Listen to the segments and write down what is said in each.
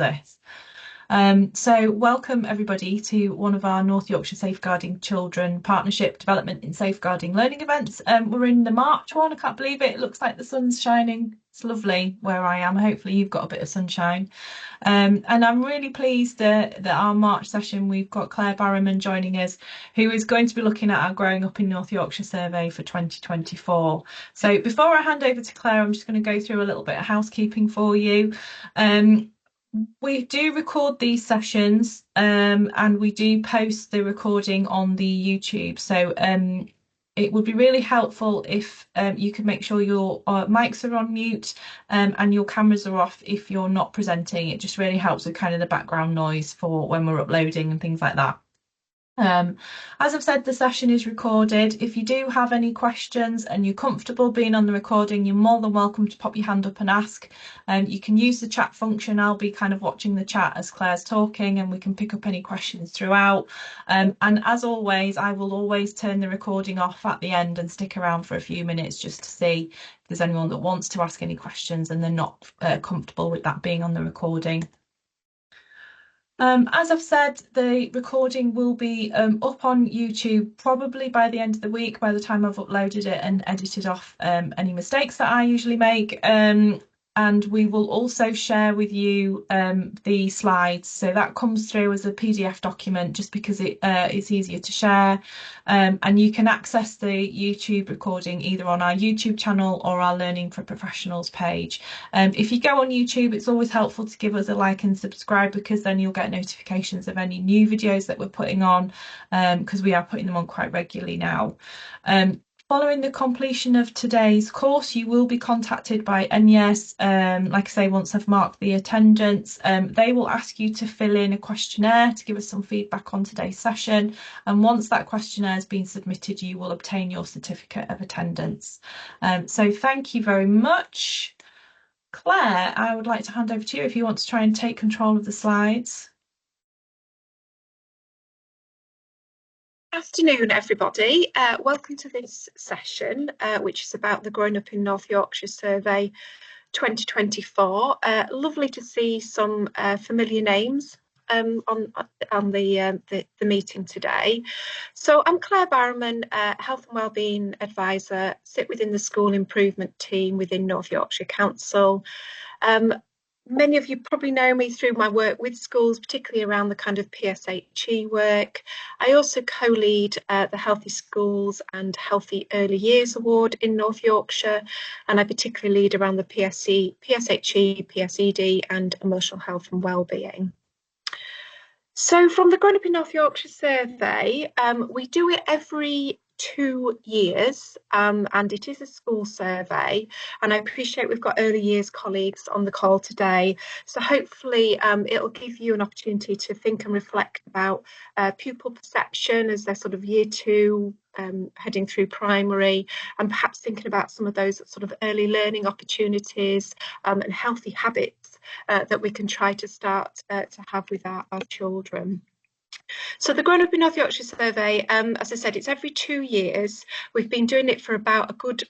this. So welcome everybody to one of our North Yorkshire Safeguarding Children Partnership Development in Safeguarding Learning events. We're in the March one. I can't believe it. It looks like the sun's shining. It's lovely where I am. Hopefully you've got a bit of sunshine. And I'm really pleased that our March session, we've got Claire Barrowman joining us, who is going to be looking at our Growing Up in North Yorkshire survey for 2024. So before I hand over to Claire, I'm just going to go through a little bit of housekeeping for you. We do record these sessions and we do post the recording on the YouTube. So it would be really helpful if you could make sure your mics are on mute and your cameras are off if you're not presenting. It just really helps with kind of the background noise for when we're uploading and things like that. As I've said, the session is recorded. If you do have any questions and you're comfortable being on the recording, you're more than welcome to pop your hand up and ask. You can use the chat function. I'll be kind of watching the chat as Claire's talking and we can pick up any questions throughout. And as always, I will always turn the recording off at the end and stick around for a few minutes just to see if there's anyone that wants to ask any questions and they're not comfortable with that being on the recording. As I've said, the recording will be up on YouTube probably by the end of the week, by the time I've uploaded it and edited off any mistakes that I usually make. And we will also share with you the slides. So that comes through as a PDF document just because it's easier to share. And you can access the YouTube recording either on our YouTube channel or our Learning for Professionals page. If you go on YouTube, it's always helpful to give us a like and subscribe because then you'll get notifications of any new videos that we're putting on because we are putting them on quite regularly now. Following the completion of today's course, you will be contacted by NYS, like I say, once I've marked the attendance. They will ask you to fill in a questionnaire to give us some feedback on today's session. And once that questionnaire has been submitted, you will obtain your certificate of attendance. So thank you very much. Claire, I would like to hand over to you if you want to try and take control of the slides. Afternoon, everybody. Welcome to this session, which is about the Growing Up in North Yorkshire survey 2024. Lovely to see some familiar names on the meeting today. So I'm Claire Barrowman, Health and Wellbeing Advisor, sit within the School Improvement Team within North Yorkshire Council. Many of you probably know me through my work with schools, particularly around the kind of PSHE work. I also co-lead the Healthy Schools and Healthy Early Years Award in North Yorkshire, and I particularly lead around the PSHE, PSED and Emotional Health and Wellbeing. So from the Growing Up in North Yorkshire survey, we do it every 2 years and it is a school survey, and I appreciate we've got early years colleagues on the call today, so hopefully it'll give you an opportunity to think and reflect about pupil perception as they're sort of year 2 heading through primary, and perhaps thinking about some of those sort of early learning opportunities and healthy habits that we can try to start to have with our children. So the Growing Up in North Yorkshire survey, as I said, it's every 2 years. We've been doing it for about a good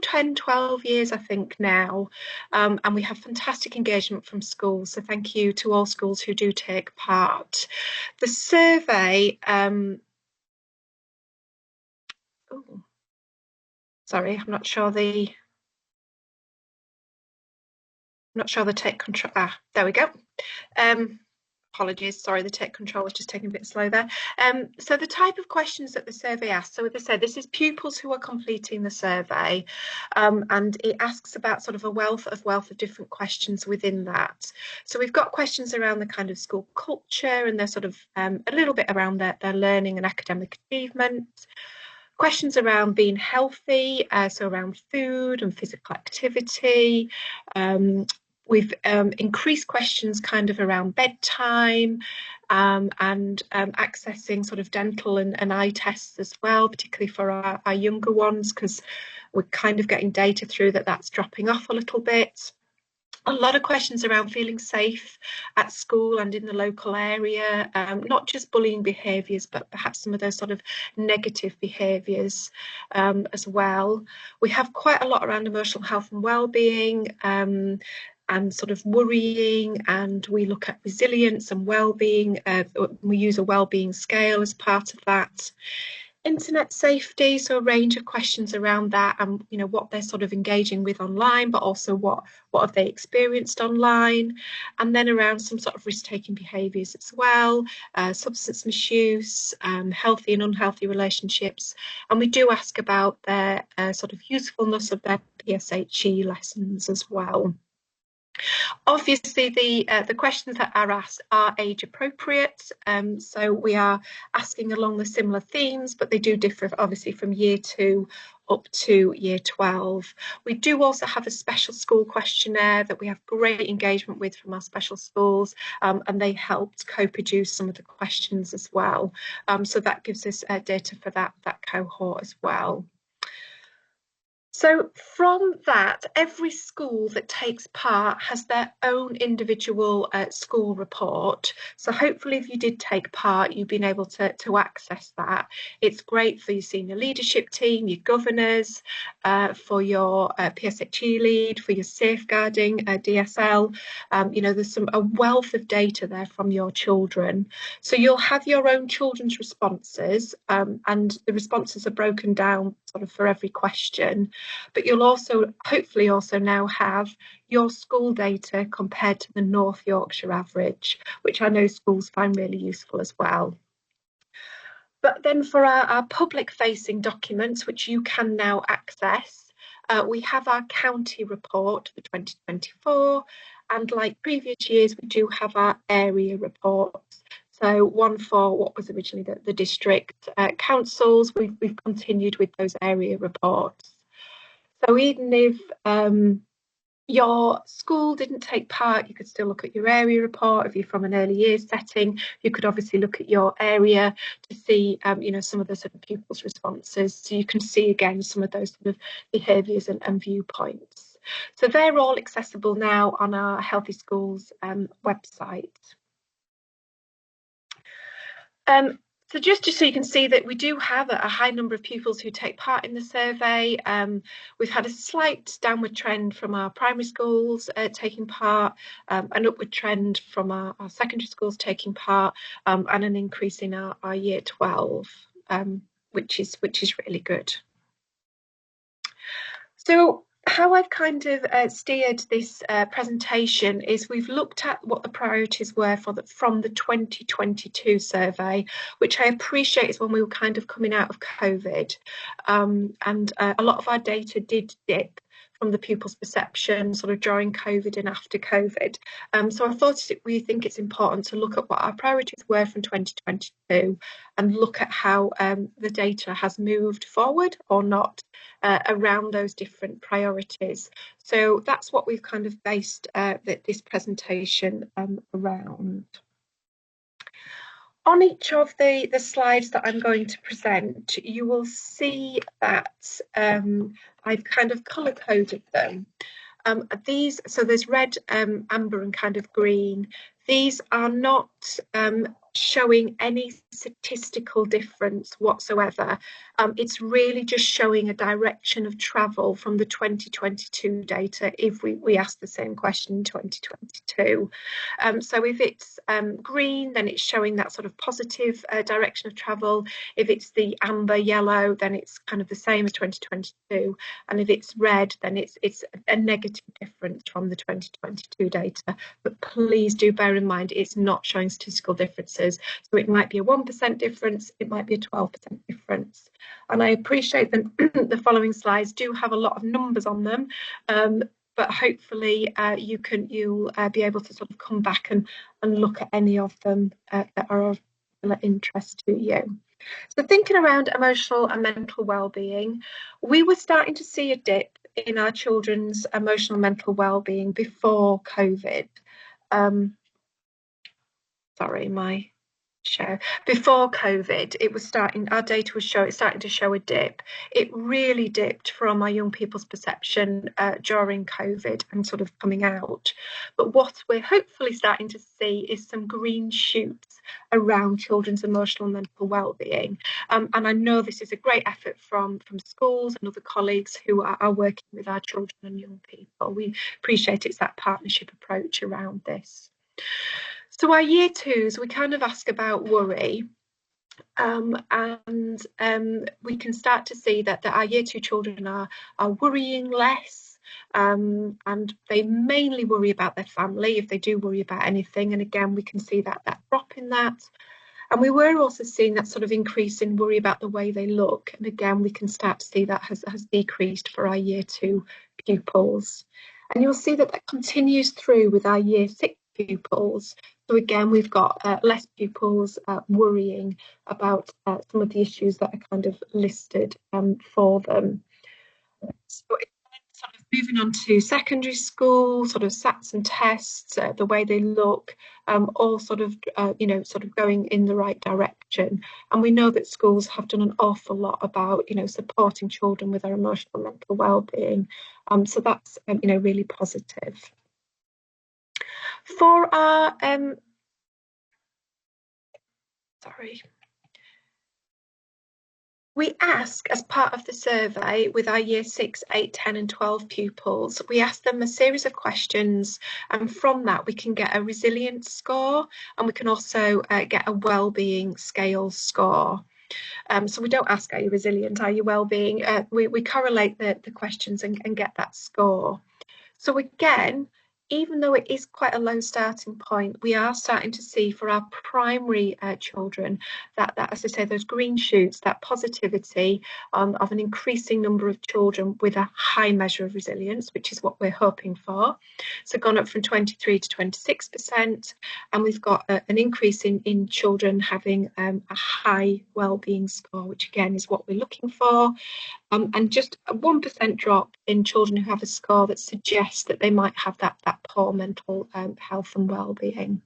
10, 12 years, I think now, and we have fantastic engagement from schools. So thank you to all schools who do take part. The survey, sorry, I'm not sure the take control. There we go. Apologies, sorry, the tech control was just taking a bit slow there. So the type of questions that the survey asks, so as I said, this is pupils who are completing the survey, and it asks about sort of a wealth of different questions within that. So we've got questions around the kind of school culture, and they're sort of a little bit around their learning and academic achievement. Questions around being healthy, so around food and physical activity. We've increased questions kind of around bedtime and accessing sort of dental and eye tests as well, particularly for our younger ones, because we're kind of getting data through that's dropping off a little bit. A lot of questions around feeling safe at school and in the local area, not just bullying behaviours, but perhaps some of those sort of negative behaviours as well. We have quite a lot around emotional health and wellbeing, and sort of worrying, and we look at resilience and well-being. We use a well-being scale as part of that. Internet safety, so a range of questions around that, and what they're sort of engaging with online, but also what have they experienced online, and then around some sort of risk-taking behaviours as well, substance misuse, healthy and unhealthy relationships, and we do ask about their sort of usefulness of their PSHE lessons as well. Obviously, the questions that are asked are age appropriate, so we are asking along the similar themes, but they do differ obviously from year 2 up to year 12. We do also have a special school questionnaire that we have great engagement with from our special schools, and they helped co-produce some of the questions as well. So that gives us data for that cohort as well. So from that, every school that takes part has their own individual school report. So hopefully if you did take part, you've been able to access that. It's great for your senior leadership team, your governors, for your PSHE lead, for your safeguarding DSL. There's a wealth of data there from your children. So you'll have your own children's responses, and the responses are broken down sort of for every question. But you'll also hopefully also now have your school data compared to the North Yorkshire average, which I know schools find really useful as well. But then for our public facing documents, which you can now access, we have our county report for 2024, and like previous years, we do have our area reports. So one for what was originally the district councils. We've continued with those area reports. So even if your school didn't take part, you could still look at your area report. If you're from an early years setting, you could obviously look at your area to see, some of the sort of pupils' responses. So you can see again some of those sort of behaviours and viewpoints. So they're all accessible now on our Healthy Schools website. So just so you can see that we do have a high number of pupils who take part in the survey. We've had a slight downward trend from our primary schools taking part, an upward trend from our secondary schools taking part, and an increase in our year 12, which is really good. So how I've kind of steered this presentation is we've looked at what the priorities were from the 2022 survey, which I appreciate is when we were kind of coming out of COVID, and a lot of our data did dip from the pupils' perception sort of during COVID and after COVID. So I thought we think it's important to look at what our priorities were from 2022 and look at how the data has moved forward or not around those different priorities. So that's what we've kind of based this presentation around. On each of the slides that I'm going to present, you will see that I've kind of colour coded them. So there's red, amber and kind of green. These are not showing any statistical difference whatsoever. It's really just showing a direction of travel from the 2022 data if we ask the same question in 2022. So if it's green, then it's showing that sort of positive direction of travel. If it's the amber yellow, then it's kind of the same as 2022. And if it's red, then it's a negative difference from the 2022 data. But please do bear in mind, it's not showing statistical differences. So it might be a 1% difference, it might be a 12% difference. And I appreciate that the following slides do have a lot of numbers on them, but hopefully you'll be able to sort of come back and look at any of them that are of interest to you. So thinking around emotional and mental well-being, we were starting to see a dip in our children's emotional and mental well-being before COVID. Sorry, my show. Before COVID, it was starting, our data was starting to show a dip. It really dipped from our young people's perception during COVID and sort of coming out. But what we're hopefully starting to see is some green shoots around children's emotional and mental well-being. And I know this is a great effort from schools and other colleagues who are working with our children and young people. We appreciate it's that partnership approach around this. So our year twos, we kind of ask about worry. And we can start to see that our year two children are worrying less, and they mainly worry about their family if they do worry about anything. And again, we can see that drop in that. And we were also seeing that sort of increase in worry about the way they look. And again, we can start to see that has decreased for our year two pupils. And you'll see that continues through with our year six pupils. So again, we've got less pupils worrying about some of the issues that are kind of listed for them. So sort of moving on to secondary school, sort of SATs and tests, the way they look, all sort of, sort of going in the right direction. And we know that schools have done an awful lot about, supporting children with their emotional and mental well-being. So that's, really positive. For our, we ask, as part of the survey with our year 6, 8, 10 and 12 pupils, we ask them a series of questions, and from that we can get a resilience score, and we can also get a wellbeing scale score. So we don't ask, are you resilient, are you wellbeing? We correlate the questions and get that score. So again, even though it is quite a low starting point, we are starting to see for our primary children that, as I say, those green shoots, that positivity of an increasing number of children with a high measure of resilience, which is what we're hoping for. So gone up from 23 to 26%, and we've got an increase in children having a high wellbeing score, which again is what we're looking for. And just a 1% drop in children who have a score that suggests that they might have that poor mental health and well-being.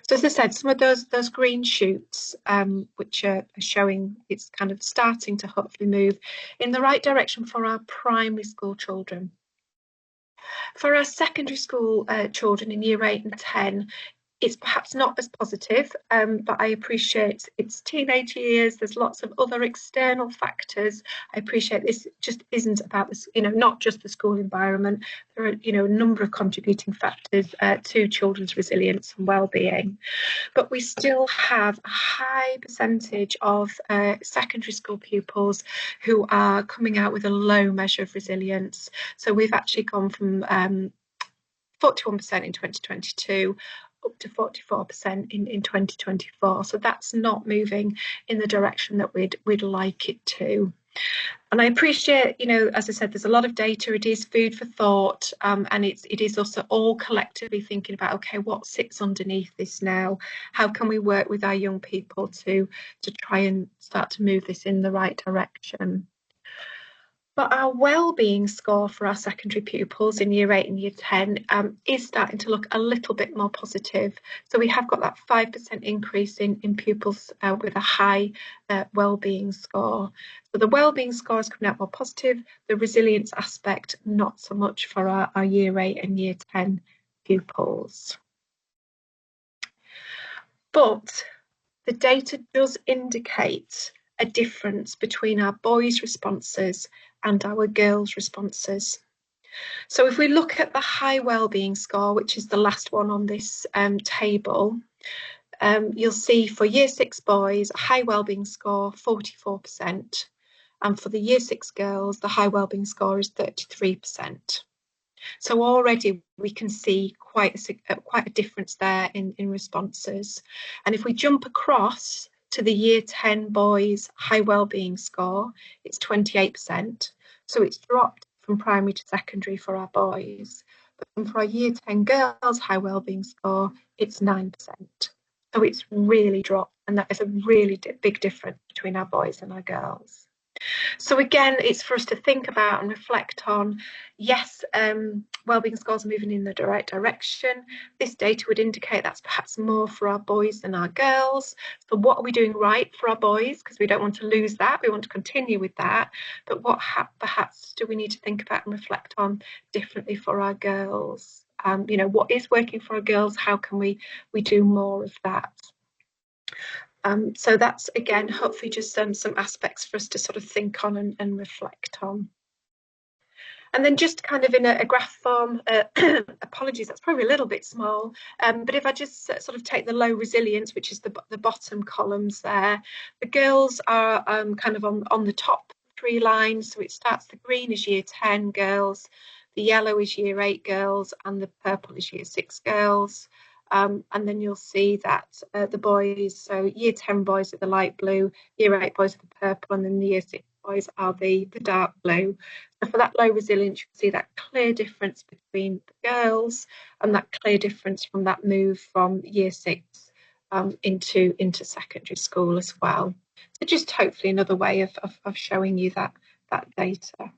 So as I said, some of those green shoots, which are showing it's kind of starting to hopefully move in the right direction for our primary school children. For our secondary school children in year 8 and 10, it's perhaps not as positive, but I appreciate it's teenage years. There's lots of other external factors. I appreciate this just isn't about this, not just the school environment. There are, a number of contributing factors to children's resilience and well-being. But we still have a high percentage of secondary school pupils who are coming out with a low measure of resilience. So we've actually gone from 41% in 2022 up to 44% in 2024. So that's not moving in the direction that we'd like it to. And I appreciate, as I said, there's a lot of data. It is food for thought, and it is also all collectively thinking about, okay, what sits underneath this now? How can we work with our young people to try and start to move this in the right direction? But our wellbeing score for our secondary pupils in year 8 and year 10 is starting to look a little bit more positive. So we have got that 5% increase in pupils with a high wellbeing score. So the wellbeing score is coming out more positive. The resilience aspect, not so much for our year 8 and year 10 pupils. But the data does indicate a difference between our boys' responses and our girls' responses. So if we look at the high wellbeing score, which is the last one on this table, you'll see for year 6 boys, a high wellbeing score 44%, and for the year 6 girls, the high wellbeing score is 33%. So already we can see quite a difference there in responses. And if we jump across to the year 10 boys high wellbeing score, it's 28%. So it's dropped from primary to secondary for our boys. But for our year 10 girls high wellbeing score, it's 9%. So it's really dropped, and that is a really big difference between our boys and our girls. So again, it's for us to think about and reflect on. Yes, wellbeing scores are moving in the right direction. This data would indicate that's perhaps more for our boys than our girls. So what are we doing right for our boys? Because we don't want to lose that. We want to continue with that. But what perhaps do we need to think about and reflect on differently for our girls? What is working for our girls? How can we do more of that? So that's, again, hopefully just some aspects for us to sort of think on and reflect on. And then just kind of in a graph form, apologies, that's probably a little bit small, but if I just sort of take the low resilience, which is the bottom columns there, the girls are kind of on the top three lines. So it starts, the green is year 10 girls, the yellow is year 8 girls, and the purple is year 6 girls. And then you'll see that the boys, so year 10 boys are the light blue, year 8 boys are the purple, and then the year 6 boys are the dark blue. So for that low resilience, you can see that clear difference between the girls and that clear difference from that move from year 6 into secondary school as well. So just hopefully another way of showing you that data.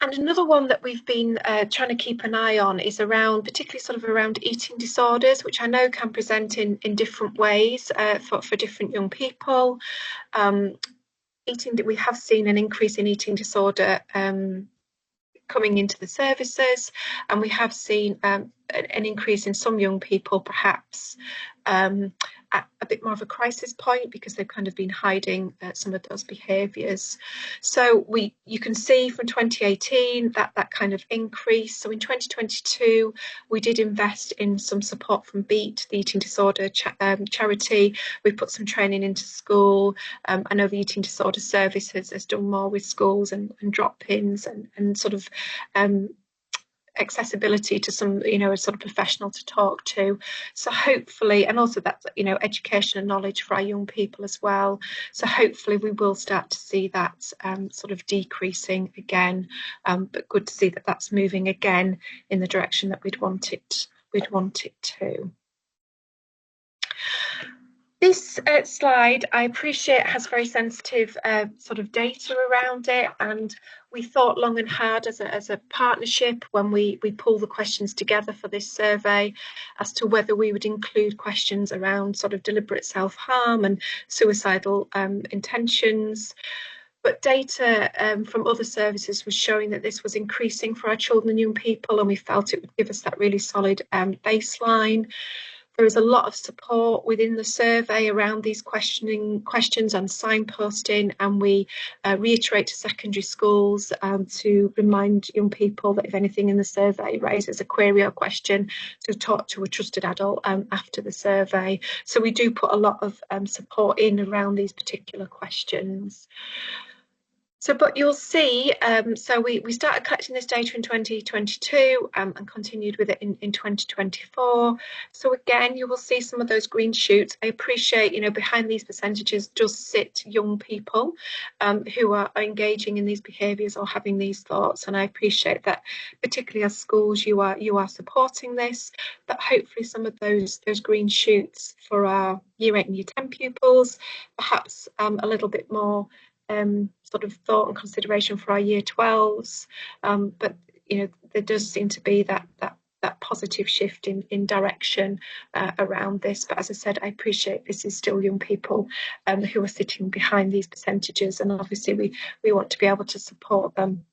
And another one that we've been trying to keep an eye on is around, particularly sort of around eating disorders, which I know can present in different ways for different young people. We have seen an increase in eating disorder coming into the services, and we have seen an increase in some young people perhaps at a bit more of a crisis point because they've kind of been hiding some of those behaviours. So you can see from 2018 that kind of increase. So in 2022 we did invest in some support from BEAT, the eating disorder charity. We put some training into school. I know the eating disorder service has done more with schools and drop-ins and sort of accessibility to some, a sort of professional to talk to. So hopefully, and also that's, education and knowledge for our young people as well. So hopefully we will start to see that sort of decreasing again, but good to see that that's moving again in the direction that we'd want it to. This slide, I appreciate, has very sensitive sort of data around it, and we thought long and hard as a partnership when we pull the questions together for this survey as to whether we would include questions around sort of deliberate self-harm and suicidal intentions. But data from other services was showing that this was increasing for our children and young people, and we felt it would give us that really solid baseline. There is a lot of support within the survey around these questions and signposting, and we reiterate to secondary schools to remind young people that if anything in the survey raises a query or question, to talk to a trusted adult after the survey. So we do put a lot of support in around these particular questions. So, but you'll see, so we started collecting this data in 2022 and continued with it in 2024. So again, you will see some of those green shoots. I appreciate, behind these percentages does sit young people who are engaging in these behaviours or having these thoughts. And I appreciate that, particularly as schools, you are supporting this. But hopefully some of those green shoots for our year 8 and year 10 pupils, perhaps a little bit more sort of thought and consideration for our year 12s, but there does seem to be that positive shift in direction around this. But as I said, I appreciate this is still young people who are sitting behind these percentages, and obviously we want to be able to support them.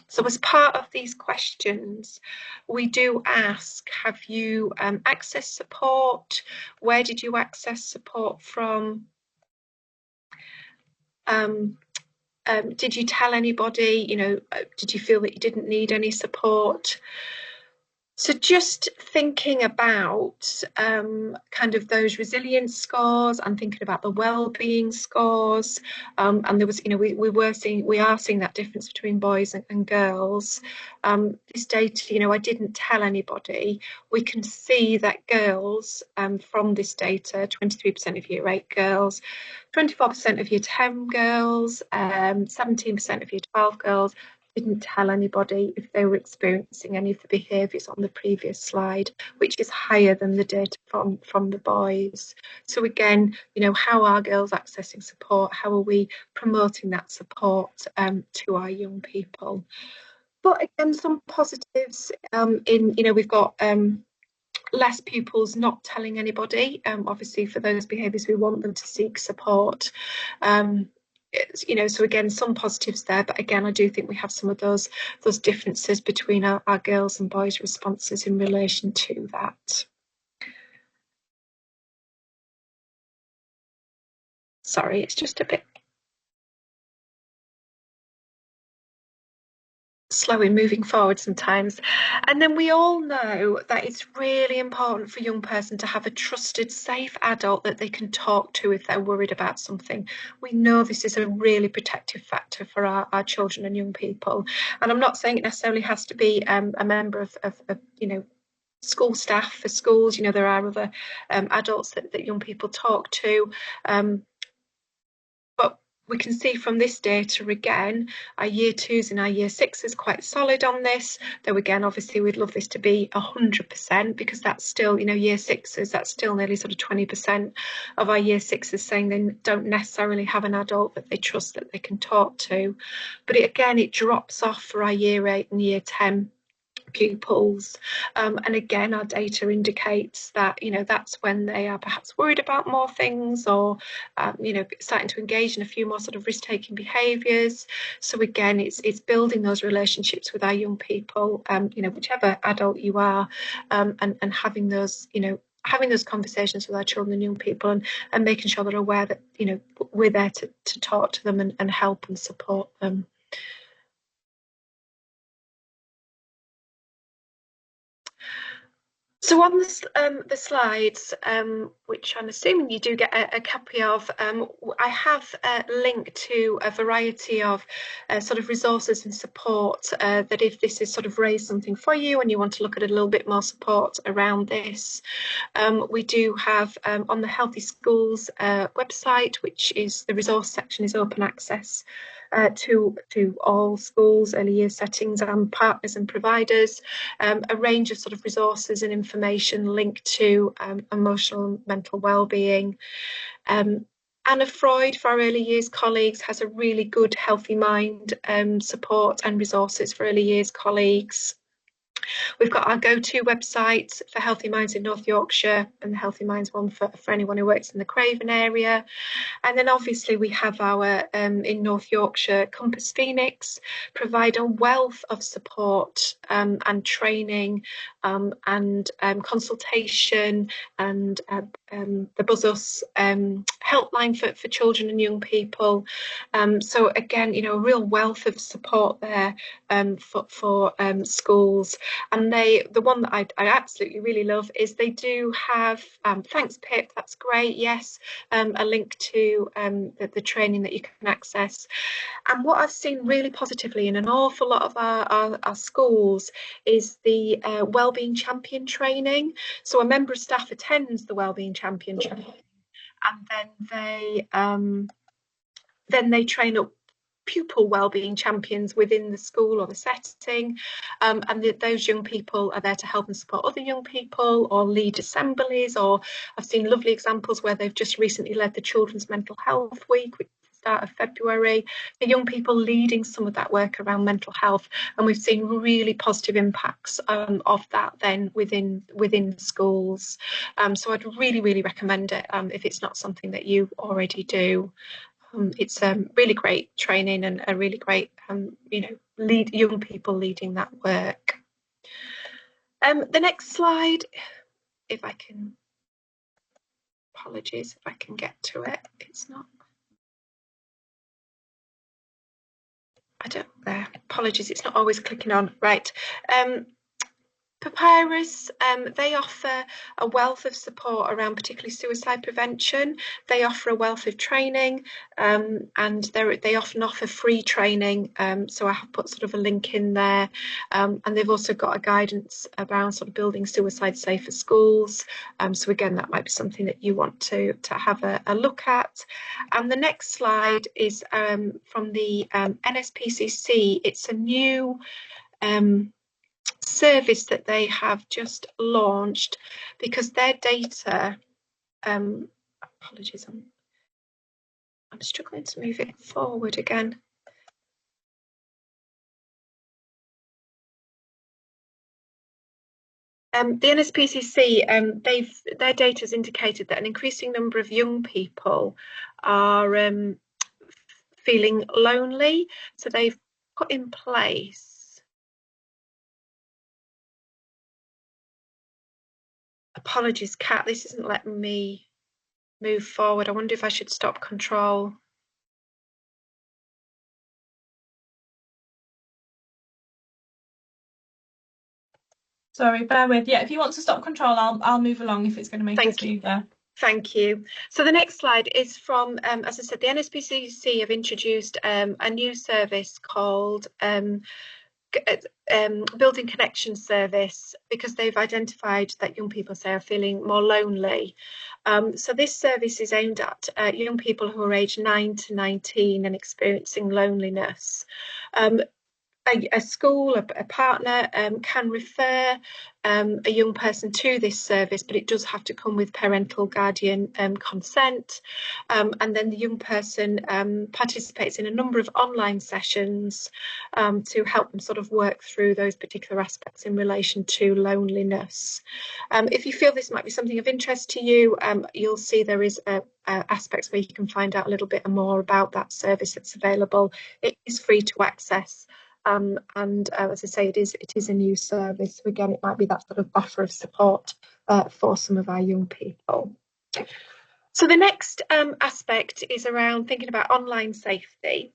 So as part of these questions, we do ask, have you accessed support? Where did you access support from? Did you tell anybody, did you feel that you didn't need any support? So just thinking about kind of those resilience scores and thinking about the well-being scores, and there was, we are seeing that difference between boys and girls. This data, I didn't tell anybody. We can see that girls from this data, 23% of year 8 girls, 24% of year 10 girls, 17% of year 12 girls, didn't tell anybody if they were experiencing any of the behaviours on the previous slide, which is higher than the data from the boys. So again, you know, how are girls accessing support? How are we promoting that support to our young people? But again, some positives in, you know, we've got less pupils not telling anybody. Obviously, for those behaviours, we want them to seek support. You know, so again, some positives there, but again, I do think we have some of those differences between our girls' and boys' responses in relation to that. Sorry, it's just a bit slow in moving forward sometimes. And then we all know that it's really important for a young person to have a trusted, safe adult that they can talk to if they're worried about something. We know this is a really protective factor for our children and young people. And I'm not saying it necessarily has to be a member of you know, school staff for schools. You know, there are other adults that young people talk to. But we can see from this data again, our year twos and our year sixes quite solid on this. Though again, obviously we'd love this to be 100% because that's still, you know, year sixes, that's still nearly sort of 20% of our year sixes saying they don't necessarily have an adult that they trust that they can talk to. But again, it drops off for our year 8 and year 10 pupils, and again our data indicates that, you know, that's when they are perhaps worried about more things, or you know, starting to engage in a few more sort of risk-taking behaviours. So again, it's building those relationships with our young people, you know, whichever adult you are, and having those, you know, having those conversations with our children and young people, and making sure they're aware that, you know, we're there to talk to them and help and support them. So on the slides, which I'm assuming you do get a copy of, I have linked to a variety of sort of resources and support that if this has sort of raised something for you and you want to look at a little bit more support around this. We do have on the Healthy Schools website, which is the resource section is open access to all schools, early years settings and partners and providers, a range of sort of resources and information linked to emotional and mental wellbeing. Anna Freud, for our early years colleagues, has a really good Healthy Mind support and resources for early years colleagues. We've got our go-to website for Healthy Minds in North Yorkshire, and the Healthy Minds one for anyone who works in the Craven area. And then obviously we have our, in North Yorkshire, Compass Phoenix, provide a wealth of support and training and consultation, and the Buzz Us helpline for children and young people. So again, you know, a real wealth of support there for schools. And the one that I absolutely really love is they do have, thanks Pip, that's great, yes, a link to the training that you can access. And what I've seen really positively in an awful lot of our schools is the Wellbeing Champion training. So a member of staff attends the Wellbeing Champion training, and then they train up pupil wellbeing champions within the school or the setting, and those young people are there to help and support other young people or lead assemblies. Or I've seen lovely examples where they've just recently led the Children's Mental Health Week, which is the start of February, the young people leading some of that work around mental health, and we've seen really positive impacts of that then within schools. So I'd really recommend it if it's not something that you already do. It's really great training and a really great, you know, lead young people leading that work. The next slide, if I can, apologies if I can get to it. It's not. I don't there. Apologies, it's not always clicking on. Right. Papyrus, they offer a wealth of support around particularly suicide prevention. They offer a wealth of training, and they often offer free training. So I have put sort of a link in there. And they've also got a guidance around sort of building suicide safer schools. So again, that might be something that you want to have a look at. And the next slide is from the NSPCC. It's a new service that they have just launched because their data, apologies, I'm struggling to move it forward again. The NSPCC, their data has indicated that an increasing number of young people are feeling lonely, so they've put in place. Apologies, Kat, this isn't letting me move forward. I wonder if I should stop control. Sorry, bear with. Yeah, if you want to stop control, I'll move along if it's going to make us move there. Thank you. So the next slide is from, as I said, the NSPCC have introduced a new service called Building Connection Service because they've identified that young people, say, are feeling more lonely. So this service is aimed at young people who are aged 9 to 19 and experiencing loneliness. A school, a partner can refer a young person to this service, but it does have to come with parental guardian consent. And then the young person participates in a number of online sessions to help them sort of work through those particular aspects in relation to loneliness. If you feel this might be something of interest to you, you'll see there is aspects where you can find out a little bit more about that service that's available. It is free to access. And as I say, it is a new service. So again, it might be that sort of offer of support for some of our young people. So the next aspect is around thinking about online safety,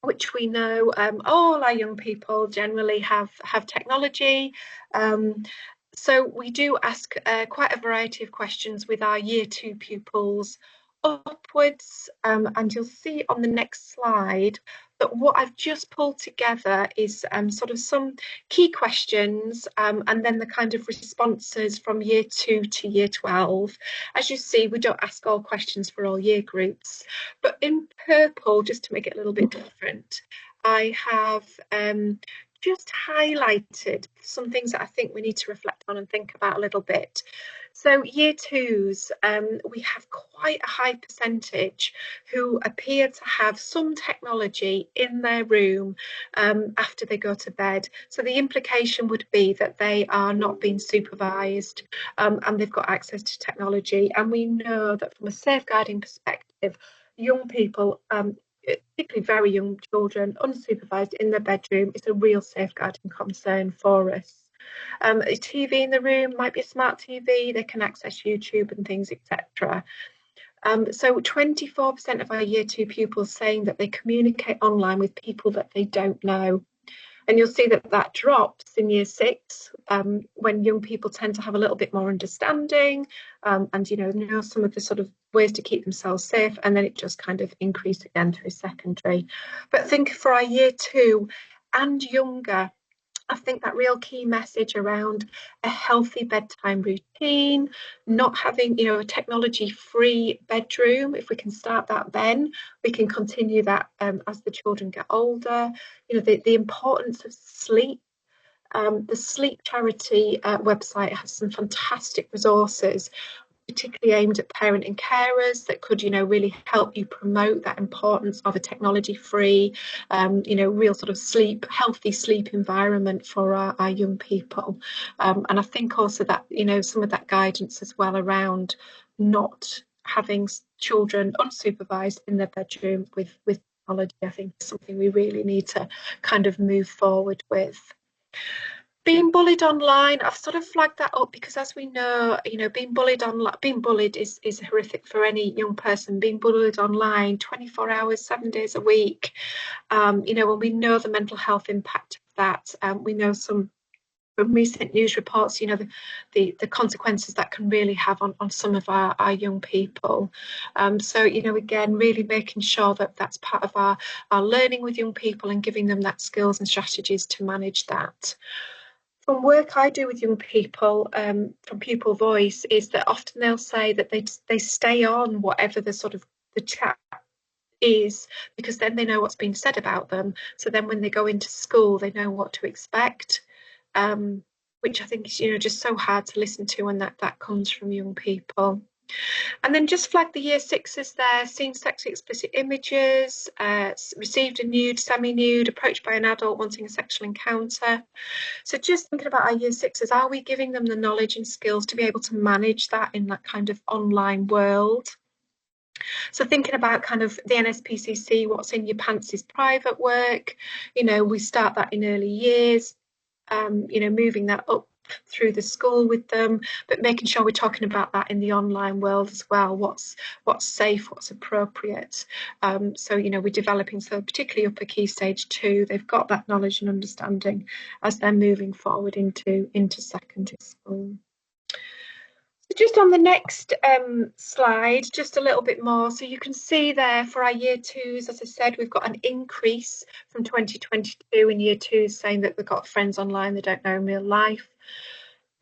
which we know all our young people generally have technology. So we do ask quite a variety of questions with our year 2 pupils upwards, and you'll see on the next slide that what I've just pulled together is sort of some key questions and then the kind of responses from year 2 to year 12. As you see, we don't ask all questions for all year groups, but in purple, just to make it a little bit different, I have just highlighted some things that I think we need to reflect on and think about a little bit. So year 2s, we have quite a high percentage who appear to have some technology in their room after they go to bed. So the implication would be that they are not being supervised and they've got access to technology. And we know that from a safeguarding perspective, young people, particularly very young children, unsupervised in their bedroom, is a real safeguarding concern for us. A TV in the room might be a smart TV, they can access YouTube and things, etc. So 24% of our year 2 pupils saying that they communicate online with people that they don't know. And you'll see that that drops in year 6 when young people tend to have a little bit more understanding and know some of the sort of ways to keep themselves safe, and then it just kind of increased again through secondary. But think for our year 2 and younger, I think that real key message around a healthy bedtime routine, not having, a technology-free bedroom. If we can start that then, we can continue that as the children get older. The importance of sleep. The Sleep Charity website has some fantastic resources, particularly aimed at parent and carers, that could, really help you promote that importance of a technology-free, real sort of healthy sleep environment for our young people. And I think also that, some of that guidance as well around not having children unsupervised in their bedroom with technology, I think is something we really need to kind of move forward with. Being bullied online, I've sort of flagged that up because, as we know, being bullied online, being bullied is horrific for any young person. Being bullied online 24 hours, 7 days a week, and we know the mental health impact of that. We know some from recent news reports, you know, the consequences that can really have on some of our young people. So, you know, again, really making sure that that's part of our learning with young people and giving them that skills and strategies to manage that. From work I do with young people, from Pupil Voice, is that often they'll say that they stay on whatever the sort of the chat is, because then they know what's been said about them. So then when they go into school, they know what to expect, which I think is, you know, just so hard to listen to when that comes from young people. And then just flag the year sixes there, seen sexually explicit images, received a nude, semi-nude, approached by an adult wanting a sexual encounter. So just thinking about our year sixes, are we giving them the knowledge and skills to be able to manage that in that kind of online world? So thinking about kind of the NSPCC, what's in your pants is private work. You know, we start that in early years, you know, moving that up through the school with them, but making sure we're talking about that in the online world as well. What's safe, what's appropriate. So, you know, we're developing, so particularly upper key stage 2, they've got that knowledge and understanding as they're moving forward into secondary school. Just on the next slide, just a little bit more. So you can see there for our year 2s, as I said, we've got an increase from 2022 in year 2s saying that they've got friends online they don't know in real life.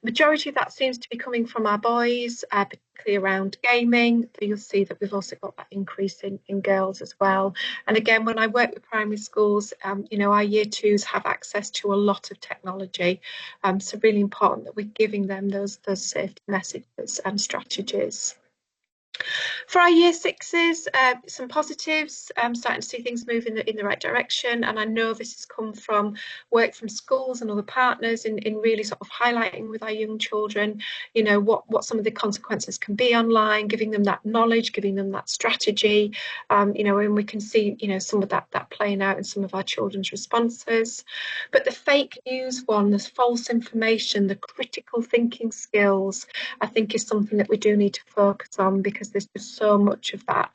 Majority of that seems to be coming from our boys, particularly around gaming. So you'll see that we've also got that increase in girls as well. And again, when I work with primary schools, you know, our year 2s have access to a lot of technology. So really important that we're giving them those safety messages and strategies. For our year 6s, some positives, starting to see things move in the right direction. And I know this has come from work from schools and other partners in really sort of highlighting with our young children, you know, what some of the consequences can be online, giving them that knowledge, giving them that strategy, you know, and we can see, you know, some of that playing out in some of our children's responses. But the fake news one, the false information, the critical thinking skills, I think is something that we do need to focus on, because there's just so much of that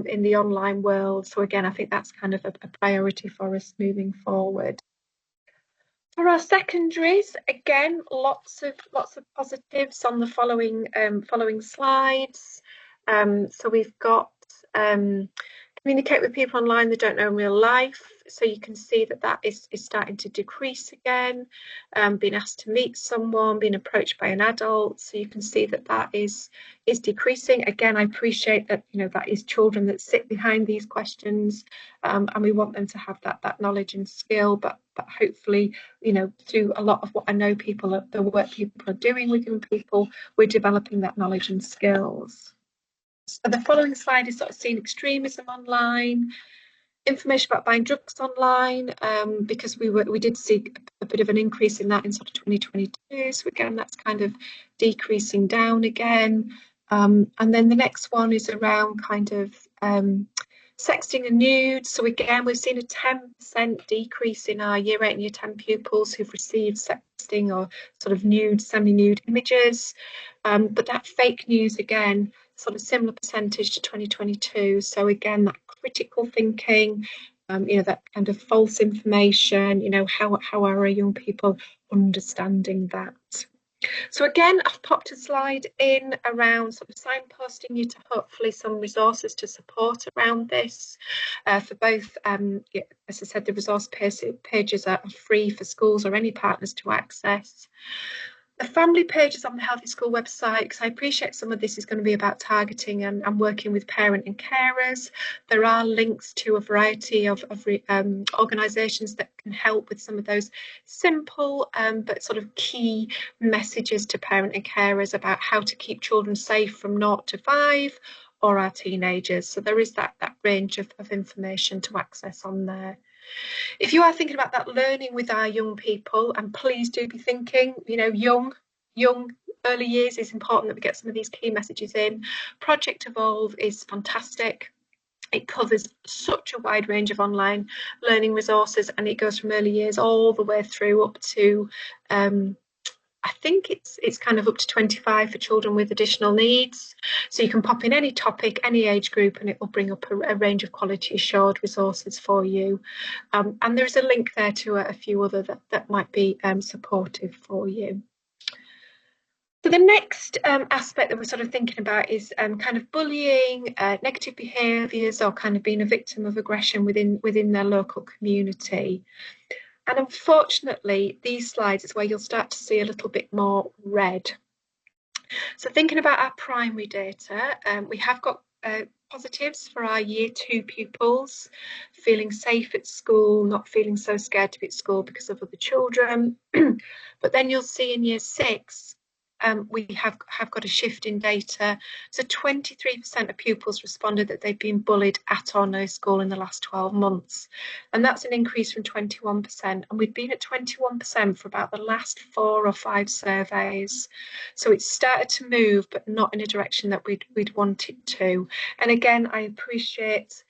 in the online world. So again, I think that's kind of a priority for us moving forward. For our secondaries, again, lots of positives on the following slides. So we've got communicate with people online they don't know in real life. So you can see that is starting to decrease again. Being asked to meet someone, being approached by an adult. So you can see that is decreasing. Again, I appreciate that, you know, that is children that sit behind these questions, and we want them to have that knowledge and skill. But hopefully, you know, through a lot of what I know the work people are doing with young people, we're developing that knowledge and skills. So the following slide is sort of seeing extremism online, information about buying drugs online, because we did see a bit of an increase in that in sort of 2022. So again, that's kind of decreasing down again. And then the next one is around kind of sexting and nudes. So again, we've seen a 10% decrease in our year 8 and year 10 pupils who've received sexting or sort of nude, semi-nude images. But that fake news, again, sort of similar percentage to 2022. So again, that critical thinking, you know, that kind of false information, you know, how are our young people understanding that? So again, I've popped a slide in around sort of signposting you to hopefully some resources to support around this, for both, yeah, as I said, the resource pages are free for schools or any partners to access. The family page is on the Healthy School website, because I appreciate some of this is going to be about targeting and working with parent and carers. There are links to a variety of organisations that can help with some of those simple but sort of key messages to parent and carers about how to keep children safe from 0 to 5 or our teenagers. So there is that range of information to access on there. If you are thinking about that learning with our young people, and please do be thinking, you know, young, early years is important that we get some of these key messages in. Project Evolve is fantastic. It covers such a wide range of online learning resources, and it goes from early years all the way through up to I think it's kind of up to 25 for children with additional needs. So you can pop in any topic, any age group, and it will bring up a range of quality assured resources for you. And there's a link there to a few other that might be supportive for you. So the next aspect that we're sort of thinking about is kind of bullying, negative behaviours, or kind of being a victim of aggression within their local community. And unfortunately, these slides is where you'll start to see a little bit more red. So thinking about our primary data, we have got positives for our year 2 pupils, feeling safe at school, not feeling so scared to be at school because of other children. But then you'll see in year 6, we have got a shift in data. So 23% of pupils responded that they've been bullied at or near school in the last 12 months. And that's an increase from 21%. And we've been at 21% for about the last 4 or 5 surveys. So it's started to move, but not in a direction that we'd want it to. And again, I appreciate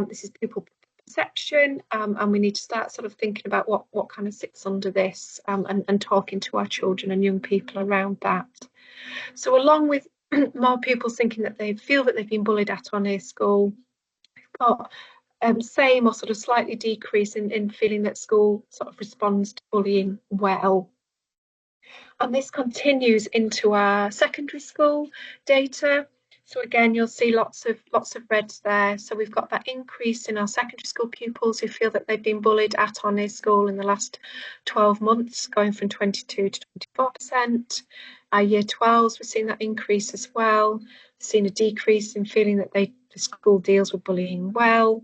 this is pupil perception, and we need to start sort of thinking about what kind of sits under this, and talking to our children and young people around that. So along with more pupils thinking that they feel that they've been bullied at or near school, we've got same or sort of slightly decrease in feeling that school sort of responds to bullying well. And this continues into our secondary school data. So again, you'll see lots of reds there. So we've got that increase in our secondary school pupils who feel that they've been bullied at or near school in the last 12 months, going from 22 to 24%. Our year 12s, we're seeing that increase as well. We're seeing a decrease in feeling that the school deals with bullying well.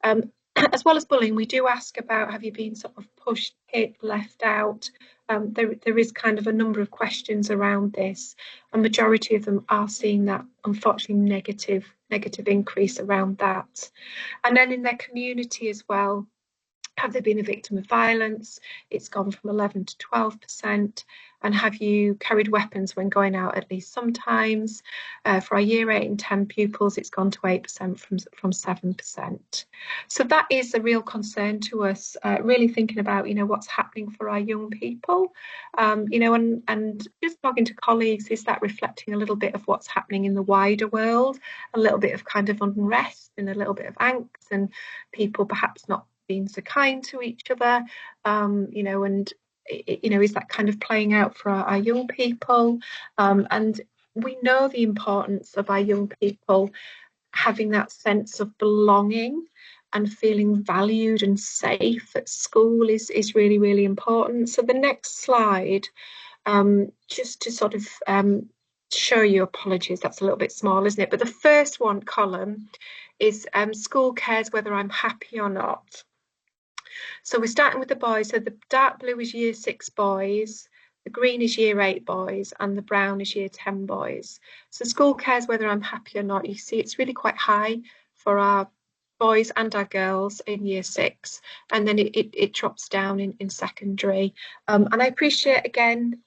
As well as bullying, we do ask about, have you been sort of pushed, hit, left out? There is kind of a number of questions around this. A majority of them are seeing that, unfortunately, negative increase around that. And then in their community as well, have they been a victim of violence? It's gone from 11 to 12%. And have you carried weapons when going out at least sometimes? For our year 8 and 10 pupils, it's gone to 8% from 7%. So that is a real concern to us, really thinking about, what's happening for our young people, and just talking to colleagues, is that reflecting a little bit of what's happening in the wider world, a little bit of kind of unrest and a little bit of angst, and people perhaps not being so kind to each other, and is that kind of playing out for our young people? And we know the importance of our young people having that sense of belonging and feeling valued and safe at school is really, really important. So the next slide, just to sort of show you, apologies, that's a little bit small, isn't it? But the first one column is school cares whether I'm happy or not. So we're starting with the boys. So the dark blue is year 6 boys, the green is year 8 boys, and the brown is year 10 boys. So school cares whether I'm happy or not. You see it's really quite high for our boys and our girls in year 6, and then it drops down in secondary. And I appreciate, again,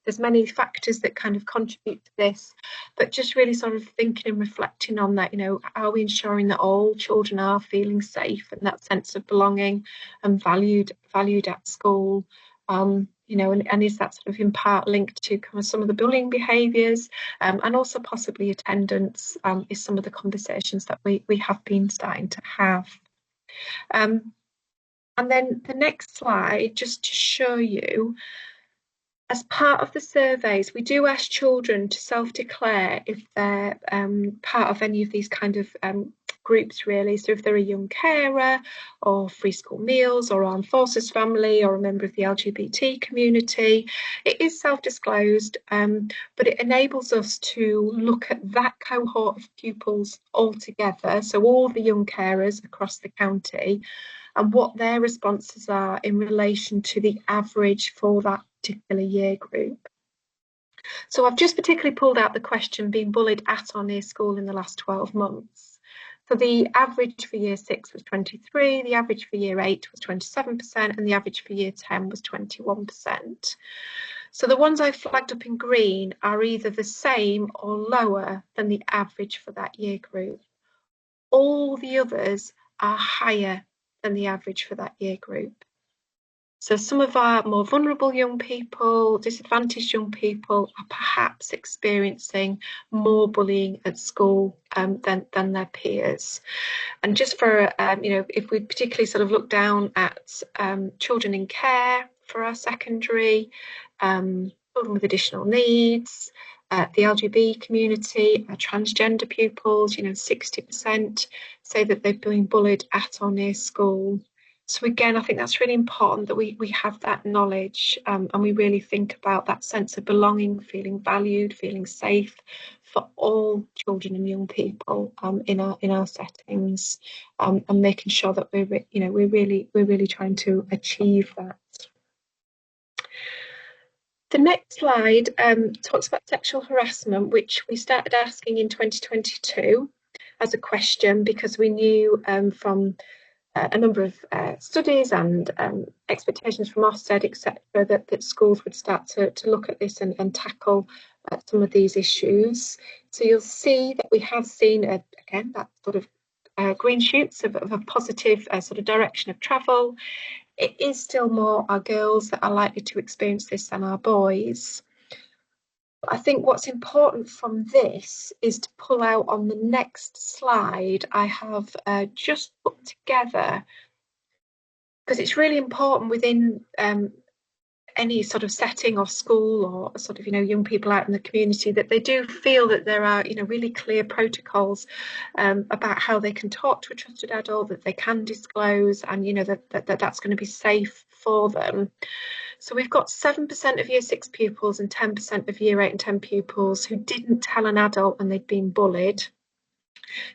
there's many factors that kind of contribute to this, but just really sort of thinking and reflecting on that, are we ensuring that all children are feeling safe and that sense of belonging and valued at school? And is that sort of in part linked to kind of some of the bullying behaviours, and also possibly attendance, is some of the conversations that we have been starting to have. And then the next slide, just to show you, as part of the surveys, we do ask children to self-declare if they're part of any of these kind of groups, really. So if they're a young carer, or free school meals, or armed forces family, or a member of the LGBT community, it is self-disclosed, but it enables us to look at that cohort of pupils altogether, so all the young carers across the county, and what their responses are in relation to the average for that particular year group. So I've just particularly pulled out the question, being bullied at or near school in the last 12 months. So the average for year 6 was 23, the average for year 8 was 27%, and the average for year 10 was 21%. So the ones I flagged up in green are either the same or lower than the average for that year group. All the others are higher than the average for that year group. So some of our more vulnerable young people, disadvantaged young people, are perhaps experiencing more bullying at school than their peers. And just for, if we particularly sort of look down at children in care for our secondary, children with additional needs, the LGBT community, our transgender pupils, 60% say that they've been bullied at or near school. So again, I think that's really important that we have that knowledge and we really think about that sense of belonging, feeling valued, feeling safe for all children and young people in our settings, and making sure that we're really trying to achieve that. The next slide talks about sexual harassment, which we started asking in 2022 as a question because we knew from a number of studies and expectations from Ofsted, etc., that schools would start to look at this and tackle some of these issues. So you'll see that we have seen, again, that sort of green shoots of a positive sort of direction of travel. It is still more our girls that are likely to experience this than our boys. I think what's important from this is to pull out on the next slide. I have just put together, because it's really important within any sort of setting or school or sort of, young people out in the community, that they do feel that there are, really clear protocols about how they can talk to a trusted adult, that they can disclose, and, that's going to be safe for them. So we've got 7% of year 6 pupils and 10% of year 8 and 10 pupils who didn't tell an adult when they'd been bullied.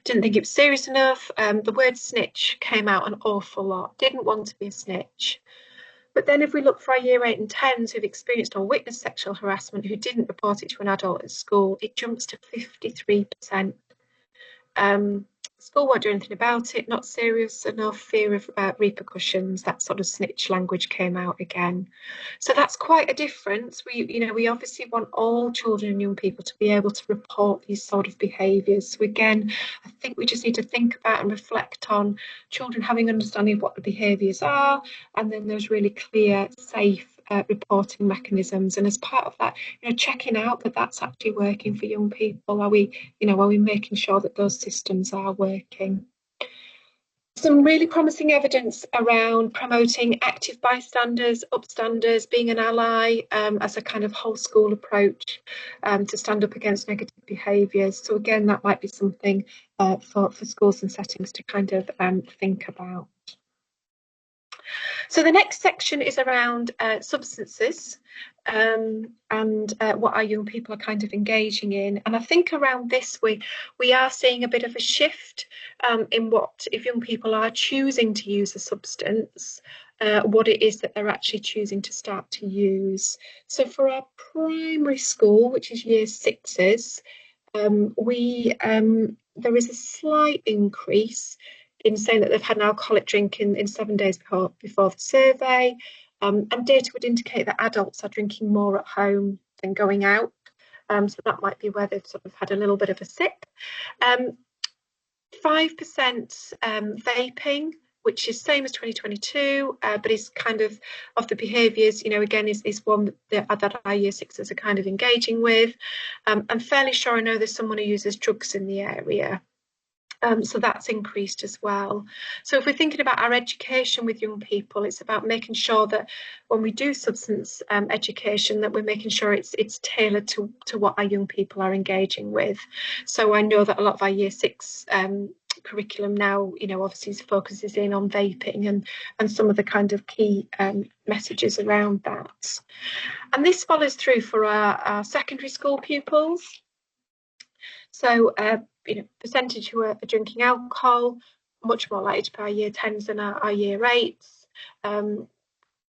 Didn't think it was serious enough. The word snitch came out an awful lot. Didn't want to be a snitch. But then if we look for our year 8 and 10s who've experienced or witnessed sexual harassment who didn't report it to an adult at school, it jumps to 53%. School won't do anything about it, not serious enough, fear of repercussions. That sort of snitch language came out again. So that's quite a difference. We obviously want all children and young people to be able to report these sort of behaviours. So again, I think we just need to think about and reflect on children having understanding of what the behaviours are, and then there's really clear, safe reporting mechanisms. And as part of that, checking out that that's actually working for young people. Are we making sure that those systems are working? Some really promising evidence around promoting active bystanders, upstanders, being an ally as a kind of whole school approach to stand up against negative behaviours. So again, that might be something for schools and settings to kind of think about. So the next section is around substances and what our young people are kind of engaging in. And I think around this, we are seeing a bit of a shift in what, if young people are choosing to use a substance, what it is that they're actually choosing to start to use. So for our primary school, which is year 6s, there is a slight increase in saying that they've had an alcoholic drink in 7 days before the survey, and data would indicate that adults are drinking more at home than going out. So that might be where they've sort of had a little bit of a sip. 5% vaping, which is same as 2022, but is kind of the behaviours, again, is one that our year 6s are kind of engaging with. I'm fairly sure I know there's someone who uses drugs in the area. So that's increased as well. So if we're thinking about our education with young people, it's about making sure that when we do substance education, that we're making sure it's tailored to what our young people are engaging with. So I know that a lot of our year 6 curriculum now, obviously focuses in on vaping and some of the kind of key messages around that. And this follows through for our secondary school pupils. So, percentage who are drinking alcohol, much more likely to be our year 10s than our year 8s.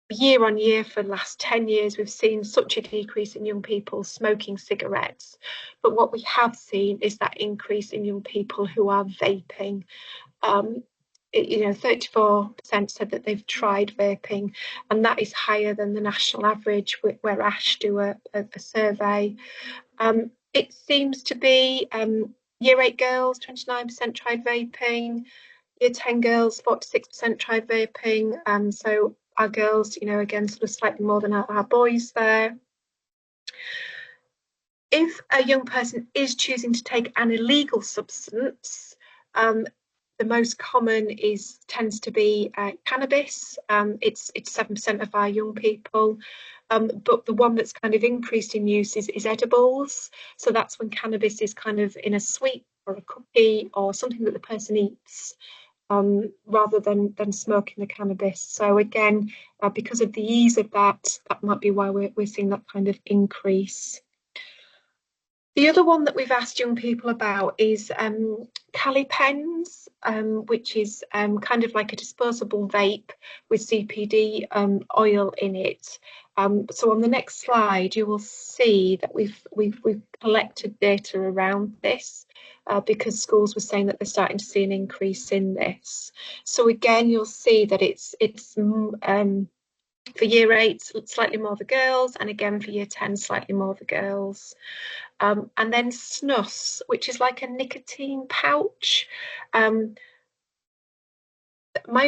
Year on year for the last 10 years, we've seen such a decrease in young people smoking cigarettes. But what we have seen is that increase in young people who are vaping. 34% said that they've tried vaping, and that is higher than the national average, where ASH do a survey. It seems to be year 8 girls, 29% tried vaping, year 10 girls, 46% tried vaping. So our girls, you know, again, sort of slightly more than our boys there. If a young person is choosing to take an illegal substance, the most common tends to be cannabis. It's 7% of our young people, but the one that's kind of increased in use is edibles. So that's when cannabis is kind of in a sweet or a cookie or something that the person eats, rather than smoking the cannabis. So again, because of the ease of that, that might be why we're seeing that kind of increase. The other one that we've asked young people about is Cali pens, which is kind of like a disposable vape with CBD oil in it. So on the next slide, you will see that we've collected data around this, because schools were saying that they're starting to see an increase in this. So again, you'll see that it's for year 8, slightly more the girls, and again for year 10, slightly more the girls. And then snus, which is like a nicotine pouch. My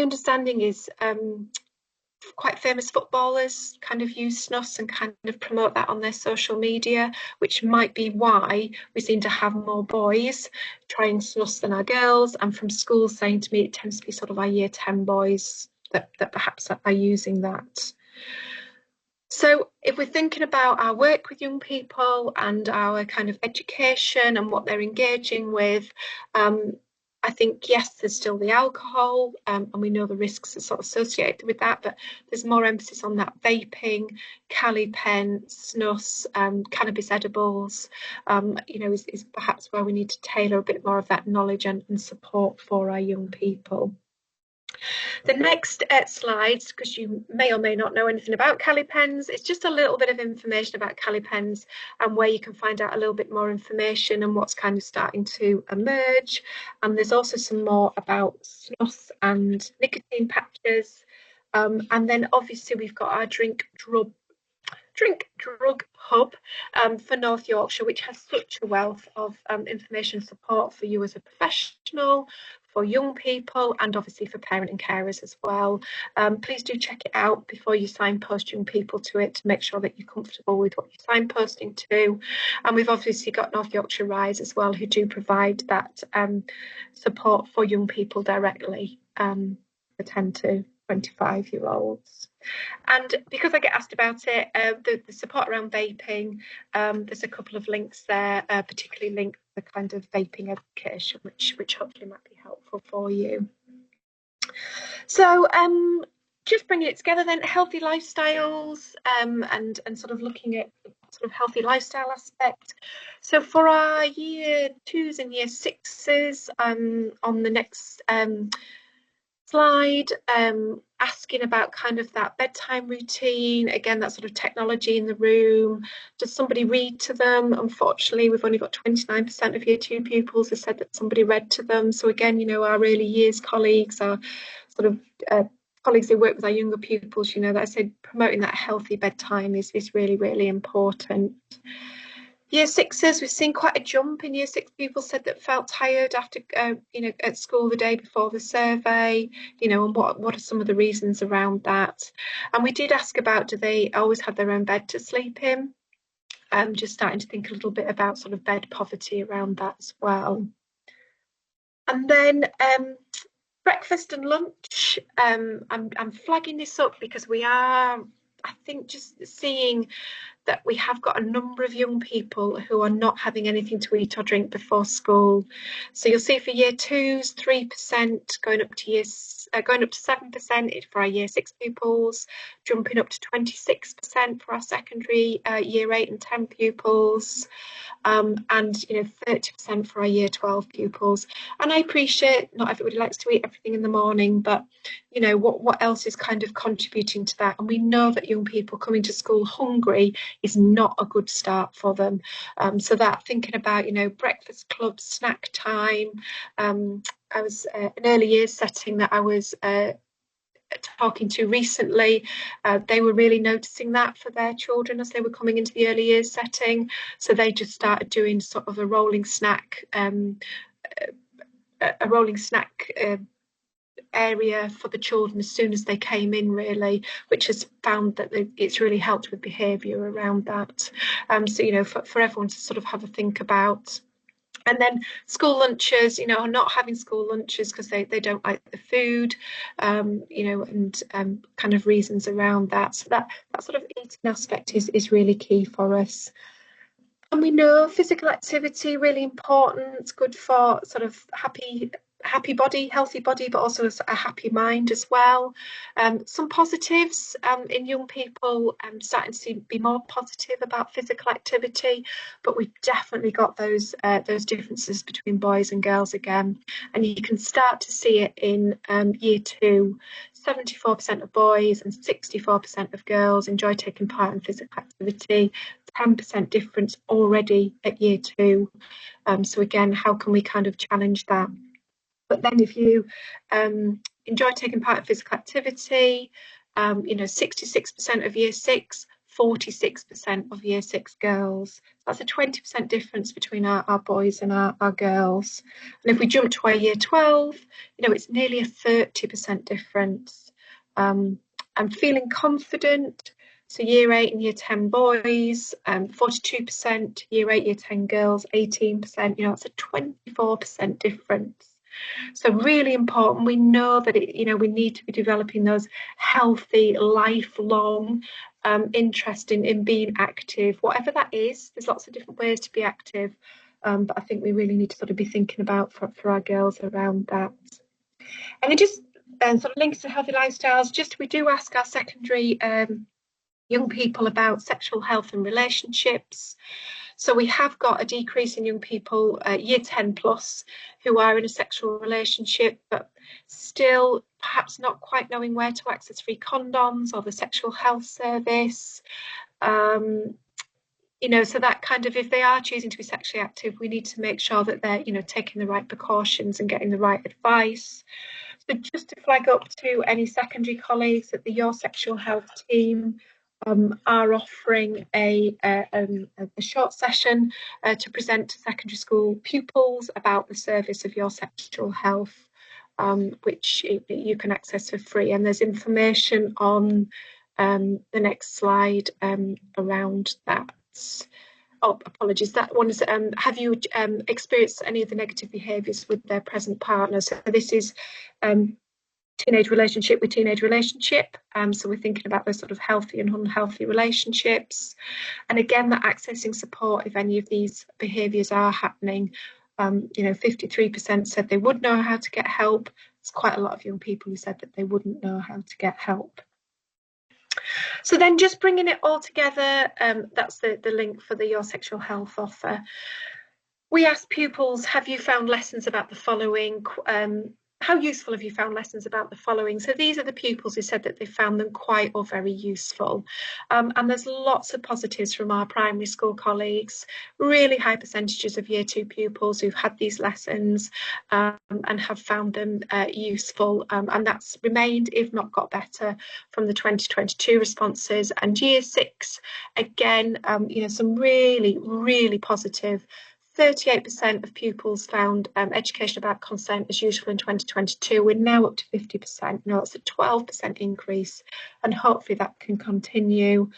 understanding is quite famous footballers kind of use snus and kind of promote that on their social media, which might be why we seem to have more boys trying snus than our girls, and from schools saying to me it tends to be sort of our year 10 boys that perhaps are using that. So if we're thinking about our work with young people and our kind of education and what they're engaging with, I think, yes, there's still the alcohol, and we know the risks are sort of associated with that, but there's more emphasis on that vaping, Cali pen, snus, cannabis edibles, you know, is perhaps where we need to tailor a bit more of that knowledge and support for our young people. The next slides, because you may or may not know anything about Cali pens, it's just a little bit of information about Cali pens and where you can find out a little bit more information and what's kind of starting to emerge. And there's also some more about snus and nicotine patches. And then obviously we've got our drink drug hub for North Yorkshire, which has such a wealth of information support for you as a professional, for young people, and obviously for parent and carers as well. Please do check it out before you signpost young people to it to make sure that you're comfortable with what you're signposting to. And we've obviously got North Yorkshire Rise as well, who do provide that support for young people directly, for 10 to 25-year-olds. And because I get asked about it, the support around vaping, there's a couple of links there, particularly linked to the kind of vaping education, which hopefully might be helpful for you. So just bringing it together then, healthy lifestyles, and sort of looking at sort of healthy lifestyle aspect. So for our year 2s and year 6s, on the next slide, asking about kind of that bedtime routine, again, that sort of technology in the room. Does somebody read to them? Unfortunately, we've only got 29% of year 2 pupils who said that somebody read to them. So again, you know, our early years colleagues, our sort of colleagues who work with our younger pupils, you know, that I said promoting that healthy bedtime is really, really important. Year 6s, we've seen quite a jump in year 6 people said that felt tired after, you know, at school the day before the survey, you know, and what are some of the reasons around that? And we did ask about, do they always have their own bed to sleep in? Just starting to think a little bit about sort of bed poverty around that as well. And then breakfast and lunch, I'm flagging this up because we are, I think, just seeing that we have got a number of young people who are not having anything to eat or drink before school. So you'll see for year 2s, 3%, going up to 7% for our year 6 pupils, jumping up to 26% for our secondary year 8 and 10 pupils. And you know, 30% for our year 12 pupils. And I appreciate not everybody likes to eat everything in the morning, but you know, what else is kind of contributing to that? And we know that young people coming to school hungry is not a good start for them. So that thinking about, you know, breakfast clubs, snack time. I was an early years setting that I was talking to recently, they were really noticing that for their children as they were coming into the early years setting. So they just started doing sort of a rolling snack area for the children as soon as they came in, really, which has found that it's really helped with behaviour around that. So, you know, for everyone to sort of have a think about. And then school lunches, you know, not having school lunches because they don't like the food, you know, and kind of reasons around that. So that sort of eating aspect is really key for us. And we know physical activity really important. It's good for sort of happy body, healthy body, but also a happy mind as well. Some positives in young people starting to be more positive about physical activity, but we've definitely got those differences between boys and girls again. And you can start to see it in year 2. 74% of boys and 64% of girls enjoy taking part in physical activity. 10% difference already at year 2. So again, how can we kind of challenge that? But then if you enjoy taking part in physical activity, you know, 66% of year 6, 46% of year 6 girls. That's a 20% difference between our boys and our girls. And if we jump to our year 12, you know, it's nearly a 30% difference. I'm feeling confident. So year 8 and year 10 boys, 42%, year 8, year 10 girls, 18%, you know, it's a 24% difference. So really important. We know that you know, we need to be developing those healthy, lifelong interest in being active, whatever that is. There's lots of different ways to be active, but I think we really need to sort of be thinking about for our girls around that. And then just sort of links to healthy lifestyles. Just we do ask our secondary young people about sexual health and relationships. So we have got a decrease in young people, year 10 plus, who are in a sexual relationship, but still perhaps not quite knowing where to access free condoms or the sexual health service. You know, so that kind of, if they are choosing to be sexually active, we need to make sure that they're, you know, taking the right precautions and getting the right advice. So just to flag up to any secondary colleagues that the Your Sexual Health team are offering a short session to present to secondary school pupils about the service of Your Sexual Health, which you can access for free. And there's information on the next slide around that. Oh, apologies. That one is, have you experienced any of the negative behaviours with their present partner? So this is teenage relationship with teenage relationship. So we're thinking about those sort of healthy and unhealthy relationships. And again, that accessing support if any of these behaviours are happening. You know, 53% said they would know how to get help. There's quite a lot of young people who said that they wouldn't know how to get help. So then just bringing it all together, that's the link for the Your Sexual Health offer. We asked pupils, have you found lessons about the following? How useful have you found lessons about the following? So these are the pupils who said that they found them quite or very useful. And there's lots of positives from our primary school colleagues, really high percentages of year 2 pupils who've had these lessons and have found them useful. And that's remained, if not got better, from the 2022 responses. And year 6, again, you know, some really, really positive. 38% of pupils found education about consent as useful in 2022. We're now up to 50%. You know, that's a 12% increase, and hopefully that can continue.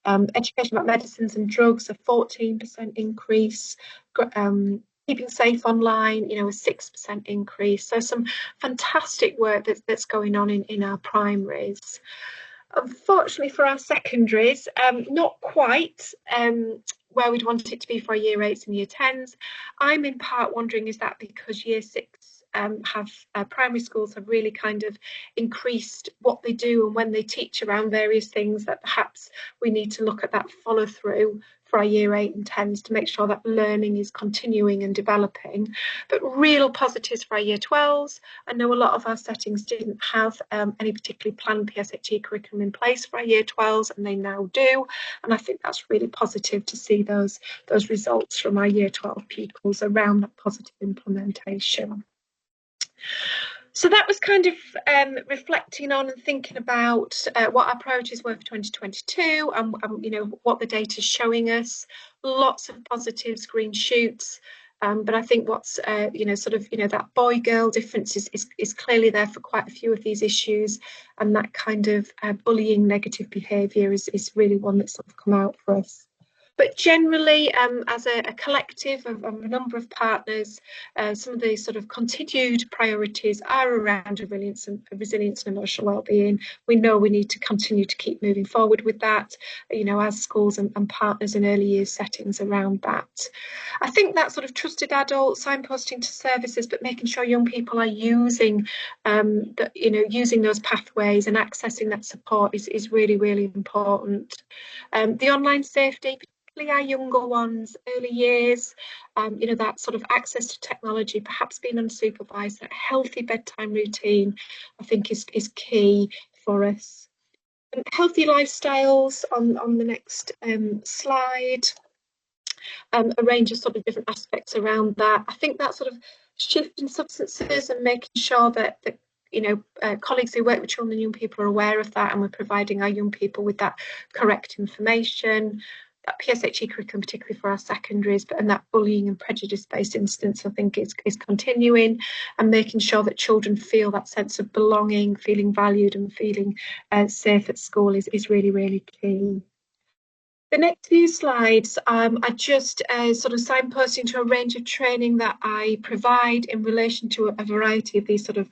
Education about medicines and drugs, a 14% increase. Keeping safe online, you know, a 6% increase. So some fantastic work that's going on in our primaries. Unfortunately for our secondaries, not quite where we'd want it to be for our year 8s and year 10s. I'm in part wondering, is that because year 6 primary schools have really kind of increased what they do and when they teach around various things, that perhaps we need to look at that follow through for our year 8 and 10s to make sure that learning is continuing and developing. But real positives for our year 12s. I know a lot of our settings didn't have any particularly planned PSHE curriculum in place for our year 12s, and they now do. And I think that's really positive to see those results from our year 12 pupils around that positive implementation. So that was kind of reflecting on and thinking about what our priorities were for 2022 and you know, what the data is showing us. Lots of positives, green shoots. But I think what's that boy-girl difference is clearly there for quite a few of these issues, and that kind of bullying negative behaviour is really one that's sort of come out for us. But generally, as a collective of a number of partners, some of the sort of continued priorities are around resilience and emotional wellbeing. We know we need to continue to keep moving forward with that, as schools and partners in early years settings around that. I think that sort of trusted adult signposting to services, but making sure young people are using using those pathways and accessing that support is really, really important. The online safety, our younger ones, early years, that sort of access to technology, perhaps being unsupervised, that healthy bedtime routine, I think is key for us. And healthy lifestyles on the next slide. A range of sort of different aspects around that. I think that sort of shift in substances and making sure that colleagues who work with children and young people are aware of that, and we're providing our young people with that correct information. That PSHE curriculum, particularly for our secondaries, and that bullying and prejudice-based incidents, I think is continuing, and making sure that children feel that sense of belonging, feeling valued and feeling safe at school is really, really key. The next few slides are just sort of signposting to a range of training that I provide in relation to a variety of these sort of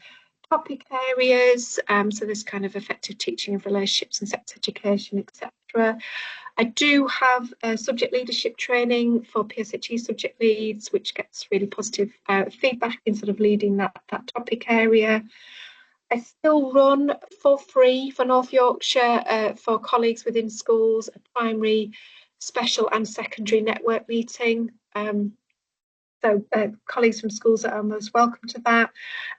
topic areas. So this kind of effective teaching of relationships and sex education, etc. I do have subject leadership training for PSHE subject leads, which gets really positive feedback in sort of leading that topic area. I still run for free for North Yorkshire for colleagues within schools, a primary, special and secondary network meeting. So colleagues from schools are most welcome to that.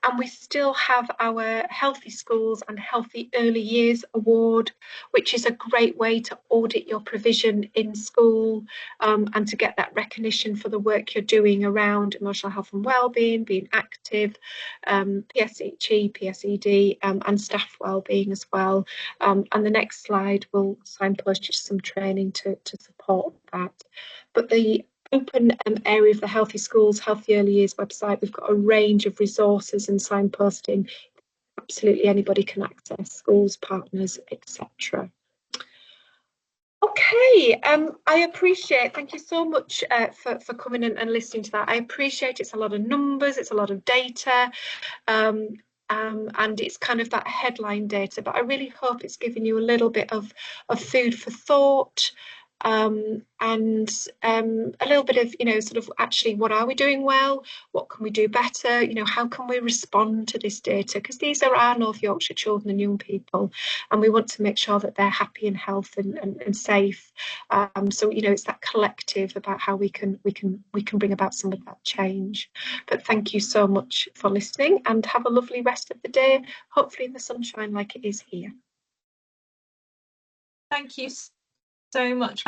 And we still have our Healthy Schools and Healthy Early Years Award, which is a great way to audit your provision in school and to get that recognition for the work you're doing around emotional health and wellbeing, being active, PSHE, PSED, and staff wellbeing as well. And the next slide will signpost just some training to support that. But the open area of the Healthy Schools, Healthy Early Years website, we've got a range of resources and signposting. Absolutely anybody can access, schools, partners, etc. Okay, I appreciate, thank you so much for coming in and listening to that. I appreciate it's a lot of numbers, it's a lot of data, and it's kind of that headline data, but I really hope it's given you a little bit of food for thought. And a little bit of, sort of actually, what are we doing well? What can we do better? How can we respond to this data? Because these are our North Yorkshire children and young people, and we want to make sure that they're happy and healthy and safe. So, it's that collective about how we can bring about some of that change. But thank you so much for listening, and have a lovely rest of the day, hopefully in the sunshine like it is here. Thank you so much.